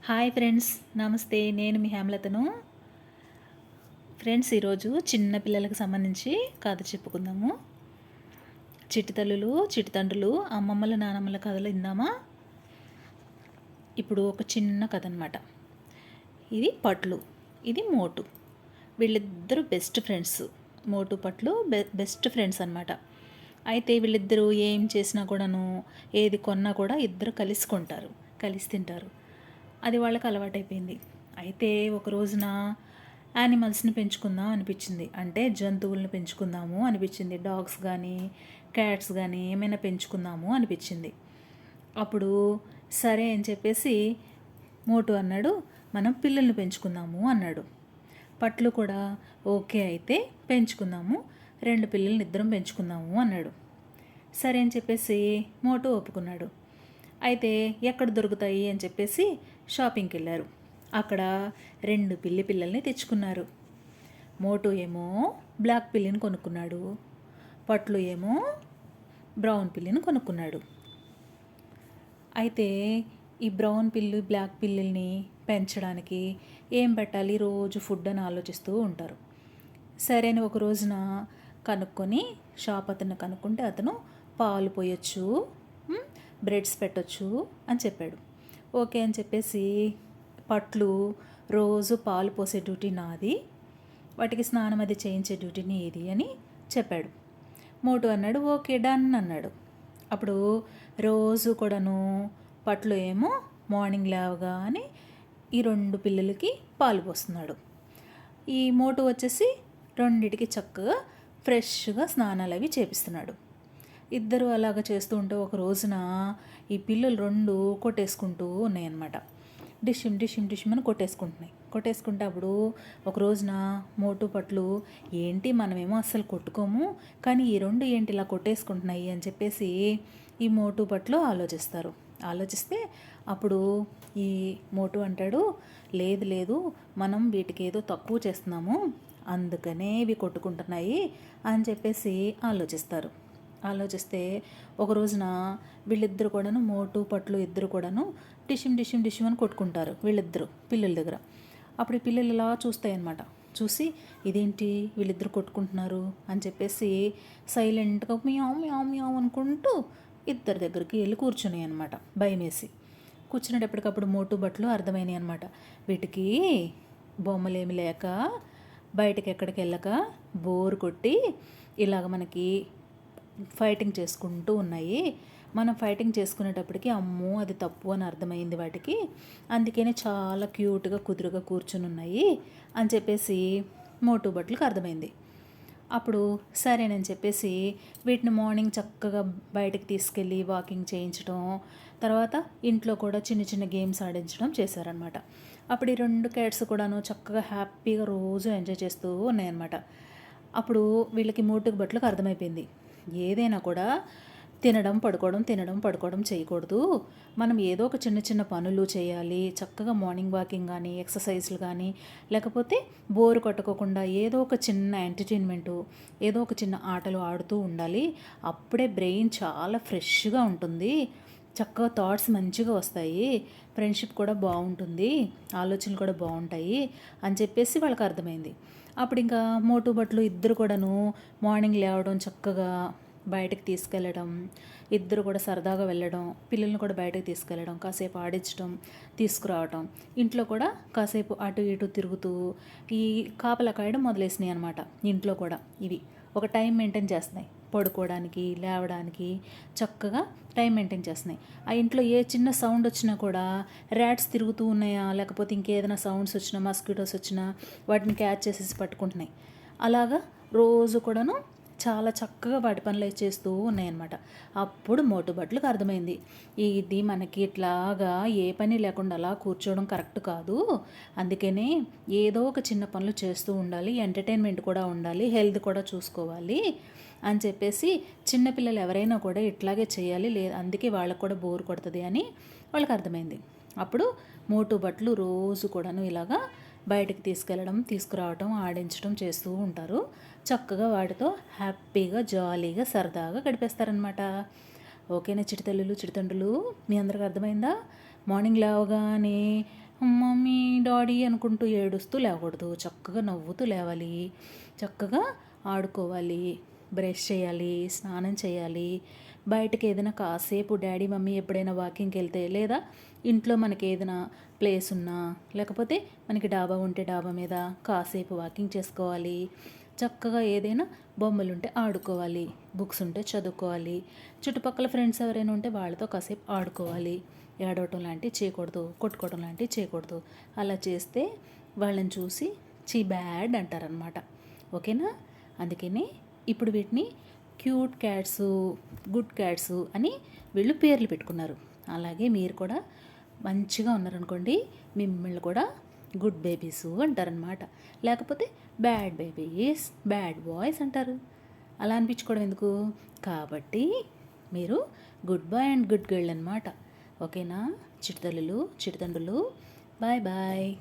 Hi friends, నమస్తే. నేను మీ హేమలతను. Friends, ఈరోజు చిన్న పిల్లలకు సంబంధించి కథ చెప్పుకుందాము. చిట్టి తల్లులు, చిట్టి తండ్రులు, అమ్మమ్మల నానమ్మల కథలు ఇందామా. ఇప్పుడు ఒక చిన్న కథ అనమాట. ఇది పట్లు, ఇది మోటు. వీళ్ళిద్దరూ బెస్ట్ ఫ్రెండ్స్. మోటు పట్లు బెస్ట్ ఫ్రెండ్స్ అనమాట. అయితే వీళ్ళిద్దరూ ఏం చేసినా కూడాను, ఏది కొన్నా కూడా ఇద్దరు కలిసి కొంటారు, కలిసి తింటారు. అది వాళ్ళకి అలవాటైపోయింది. అయితే ఒక రోజున యానిమల్స్ని పెంచుకుందాం అనిపించింది. అంటే జంతువులను పెంచుకుందాము అనిపించింది. డాగ్స్ కానీ క్యాట్స్ కానీ ఏమైనా పెంచుకుందాము అనిపించింది. అప్పుడు సరే అని చెప్పేసి మోటు అన్నాడు, మనం పిల్లల్ని పెంచుకుందాము అన్నాడు. పట్లు కూడా ఓకే అయితే పెంచుకుందాము, 2 పిల్లల్ని ఇద్దరం పెంచుకుందాము అన్నాడు. సరే అని చెప్పేసి మోటు ఒప్పుకున్నాడు. అయితే ఎక్కడ దొరుకుతాయి అని చెప్పేసి షాపింగ్కి వెళ్ళారు. అక్కడ 2 పిల్లి పిల్లల్ని తెచ్చుకున్నారు. మోటు ఏమో బ్లాక్ పిల్లిని కొనుక్కున్నాడు, పట్లు ఏమో బ్రౌన్ పిల్లిని కొనుక్కున్నాడు. అయితే ఈ బ్రౌన్ పిల్లి బ్లాక్ పిల్లిని పెంచడానికి ఏం పెట్టాలి, రోజు ఫుడ్ అని ఆలోచిస్తూ ఉంటారు. సరే అని ఒక రోజున కనుక్కొని షాప్ అతను కనుక్కుంటే అతను పాలు పోయొచ్చు, బ్రెడ్స్ పెట్టొచ్చు అని చెప్పాడు. ఓకే అని చెప్పేసి పట్లు రోజు పాలు పోసే డ్యూటీ నాది, వాటికి స్నానం అది చేయించే డ్యూటీ నీది అని చెప్పాడు. మోటు అన్నాడు ఓకే డన్ అన్నాడు. అప్పుడు రోజు కూడాను పట్లు ఏమో మార్నింగ్ లేవగానే ఈ 2 పిల్లలకి పాలు పోస్తున్నాడు. ఈ మోటు వచ్చేసి 2టికి చక్కగా ఫ్రెష్గా స్నానాలు అవి చేపిస్తున్నాడు. ఇద్దరు అలాగ చేస్తూ ఉంటే ఒక రోజున ఈ పిల్లలు 2 కొట్టేసుకుంటూ ఉన్నాయన్నమాట. డిషిమ్ డిషిమ్ డిషిమ్ అని కొట్టేసుకుంటే అప్పుడు ఒక రోజున మోటు పట్లు ఏంటి మనమేమో అస్సలు కొట్టుకోము, కానీ ఈ 2 ఏంటి ఇలా కొట్టేసుకుంటున్నాయి అని చెప్పేసి ఈ మోటు పట్లు ఆలోచిస్తే అప్పుడు ఈ మోటు అంటాడు, లేదు లేదు, మనం వీటికి ఏదో తక్కువ చేస్తున్నాము, అందుకనే ఇవి కొట్టుకుంటున్నాయి అని చెప్పేసి ఆలోచిస్తే ఒక రోజున వీళ్ళిద్దరు కూడాను మోటు పట్లు ఇద్దరు కూడాను డిషిమ్ డిషిమ్ డిషిమ్ అని కొట్టుకుంటారు వీళ్ళిద్దరు పిల్లల దగ్గర. అప్పుడు ఈ పిల్లలు ఇలా చూస్తాయన్నమాట. చూసి ఇదేంటి వీళ్ళిద్దరు కొట్టుకుంటున్నారు అని చెప్పేసి సైలెంట్గా మియావ్ మియావ్ మియావ్ అనుకుంటూ ఇద్దరి దగ్గరికి వెళ్ళి కూర్చున్నాయి అనమాట. భయం వేసి కూర్చునేటప్పటికప్పుడు మోటు బట్టలు అర్థమైనాయి అనమాట. వీటికి బొమ్మలేమి లేక బయటకి ఎక్కడికి వెళ్ళక బోరు కొట్టి ఇలాగ మనకి ఫైటింగ్ చేసుకుంటూ ఉన్నాయి. మనం ఫైటింగ్ చేసుకునేటప్పటికి అమ్మో అది తప్పు అని అర్థమైంది వాటికి, అందుకనే చాలా క్యూట్గా కుదురుగా కూర్చుని ఉన్నాయి అని చెప్పేసి మోటు బట్టలకు అర్థమైంది. అప్పుడు సరేనని చెప్పేసి వీటిని మార్నింగ్ చక్కగా బయటకు తీసుకెళ్ళి వాకింగ్ చేయించడం, తర్వాత ఇంట్లో కూడా చిన్న చిన్న గేమ్స్ ఆడించడం చేశారనమాట. అప్పుడు ఈ 2 క్యాట్స్ కూడాను చక్కగా హ్యాపీగా రోజు ఎంజాయ్ చేస్తూ ఉన్నాయన్నమాట. అప్పుడు వీళ్ళకి మోటుకు బట్టలకు అర్థమైపోయింది, ఏదైనా కూడా తినడం పడుకోవడం చేయకూడదు, మనం ఏదో ఒక చిన్న చిన్న పనులు చేయాలి, చక్కగా మార్నింగ్ వాకింగ్ కానీ ఎక్సర్సైజ్లు కానీ, లేకపోతే బోరు కొట్టుకోకుండా ఏదో ఒక చిన్న ఎంటర్టైన్మెంటు, ఏదో ఒక చిన్న ఆటలు ఆడుతూ ఉండాలి. అప్పుడే బ్రెయిన్ చాలా ఫ్రెష్గా ఉంటుంది, చక్కగా థాట్స్ మంచిగా వస్తాయి, ఫ్రెండ్షిప్ కూడా బాగుంటుంది, ఆలోచనలు కూడా బాగుంటాయి అని చెప్పేసి వాళ్ళకి అర్థమైంది. అప్పుడు ఇంకా మోటు బట్లు ఇద్దరు కూడాను మార్నింగ్ లేవడం, చక్కగా బయటకు తీసుకెళ్ళడం, ఇద్దరు కూడా సరదాగా వెళ్ళడం, పిల్లల్ని కూడా బయటకు తీసుకెళ్ళడం, కాసేపు ఆడించడం, తీసుకురావటం, ఇంట్లో కూడా కాసేపు అటు ఇటు తిరుగుతూ ఈ కాపలా కాయడం మొదలేసినాయి అనమాట. ఇంట్లో కూడా ఇవి ఒక టైం మెయింటైన్ చేస్తున్నాయి, పడుకోవడానికి లేవడానికి చక్కగా టైం మెయింటైన్ చేస్తున్నాయి. ఆ ఇంట్లో ఏ చిన్న సౌండ్ వచ్చినా కూడా ర్యాట్స్ తిరుగుతూ ఉన్నాయా, లేకపోతే ఇంకేదైనా సౌండ్స్ వచ్చినా, మస్కిటోస్ వచ్చినా వాటిని క్యాచ్ చేసేసి పట్టుకుంటున్నాయి. అలాగా రోజు కూడాను చాలా చక్కగా వాటి పనులు చేస్తూ ఉన్నాయన్నమాట. అప్పుడు మోటు బట్టలకు అర్థమైంది, ఇది మనకి ఇట్లాగా ఏ పని లేకుండా అలా కూర్చోవడం కరెక్ట్ కాదు, అందుకనే ఏదో ఒక చిన్న పనులు చేస్తూ ఉండాలి, ఎంటర్టైన్మెంట్ కూడా ఉండాలి, హెల్త్ కూడా చూసుకోవాలి అని చెప్పేసి చిన్నపిల్లలు ఎవరైనా కూడా ఇట్లాగే చేయాలి, అందుకే వాళ్ళకు కూడా బోర్ కొడుతుంది అని వాళ్ళకి అర్థమైంది. అప్పుడు మోటు బట్టలు రోజు కూడాను ఇలాగా బయటకు తీసుకెళ్ళడం, తీసుకురావడం, ఆడించడం చేస్తూ ఉంటారు. చక్కగా వాటితో హ్యాపీగా జాలీగా సరదాగా గడిపేస్తారనమాట. ఓకేనా చిటితల్లులు చిటితండ్రులు, మీ అందరికి అర్థమైందా? మార్నింగ్ లేవగానే మమ్మీ డాడీ అనుకుంటూ ఏడుస్తూ లేవకూడదు. చక్కగా నవ్వుతూ లేవాలి, చక్కగా ఆడుకోవాలి, బ్రష్ చేయాలి, స్నానం చేయాలి. బయటకి ఏదైనా కాసేపు డాడీ మమ్మీ ఎప్పుడైనా వాకింగ్కి వెళ్తే, లేదా ఇంట్లో మనకి ఏదైనా ప్లేస్ ఉన్నా, లేకపోతే మనకి డాబా ఉంటే డాబా మీద కాసేపు వాకింగ్ చేసుకోవాలి. చక్కగా ఏదైనా బొమ్మలు ఉంటే ఆడుకోవాలి, బుక్స్ ఉంటే చదువుకోవాలి, చుట్టుపక్కల ఫ్రెండ్స్ ఎవరైనా ఉంటే వాళ్ళతో కాసేపు ఆడుకోవాలి. ఏడవటం లాంటివి చేయకూడదు, కొట్టుకోవడం లాంటివి చేయకూడదు. అలా చేస్తే వాళ్ళని చూసి చీ బ్యాడ్ అంటారనమాట. ఓకేనా? అందుకని ఇప్పుడు వీటిని క్యూట్ క్యాట్స్, గుడ్ క్యాట్స్ అని వీళ్ళు పేర్లు పెట్టుకున్నారు. అలాగే మీరు కూడా మంచిగా ఉన్నారనుకోండి, మిమ్మల్ని కూడా గుడ్ బేబీస్ అంటారనమాట. లేకపోతే బ్యాడ్ బేబీస్, బ్యాడ్ బాయ్స్ అంటారు. అలా అనిపించుకోవడం ఎందుకు? కాబట్టి మీరు good boy and good girl అనమాట. ఓకేనా చిట్టుతల్లులు, చిట్టుతండ్రులు? Bye bye.